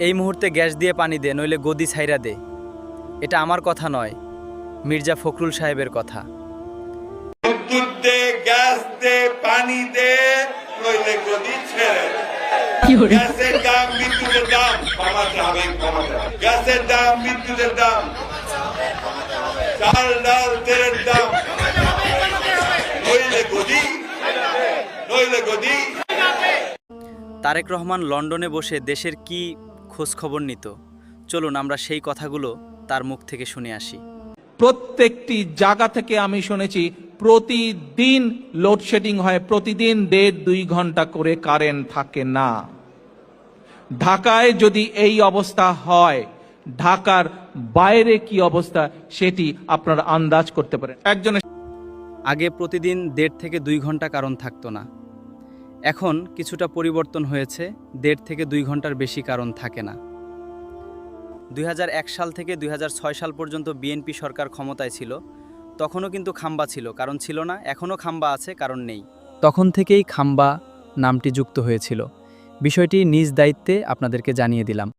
এই মুহূর্তে গ্যাস দিয়ে পানি দে, নইলে গদি ছাইরা দে। এটা আমার কথা নয়, মির্জা ফখরুল সাহেবের কথা। বিদ্যুৎ দে, গ্যাস দে, পানি দে, নইলে গদি ছেড়ে দে। গ্যাসের দাম, বিদ্যুতের দাম কমাতে হবে, কমাতে হবে। গ্যাসের দাম, বিদ্যুতের দাম, চাল ডাল তেলের দাম, নইলে গদি, নইলে গদি। তারেক রহমান লন্ডনে বসে দেশের কি খোঁজখবর নিত, চলুন আমরা সেই কথাগুলো তার মুখ থেকে শুনে আসি। প্রত্যেকটি জায়গা থেকে আমি শুনেছি প্রতিদিন লোডশেডিং হয়, প্রতিদিন 1.5-2 ঘন্টা করে কারেন্ট থাকে না। ঢাকায় যদি এই অবস্থা হয়, ঢাকার বাইরে কি অবস্থা সেটি আপনারা আন্দাজ করতে পারেন। একজনের আগে প্রতিদিন 1.5 থেকে 2 ঘন্টা কারণ থাকতো না, এখন কিছুটা পরিবর্তন হয়েছে, 1.5 থেকে 2 ঘন্টার বেশি কারণ থাকে না। 2001 সাল থেকে 2006 সাল পর্যন্ত বিএনপি সরকার ক্ষমতায় ছিল, তখনও কিন্তু খাম্বা ছিল, কারণ ছিল না। এখনও খাম্বা আছে, কারণ নেই। তখন থেকেই খাম্বা নামটি যুক্ত হয়েছিল। বিষয়টি নিজ দায়িত্বে আপনাদেরকে জানিয়ে দিলাম।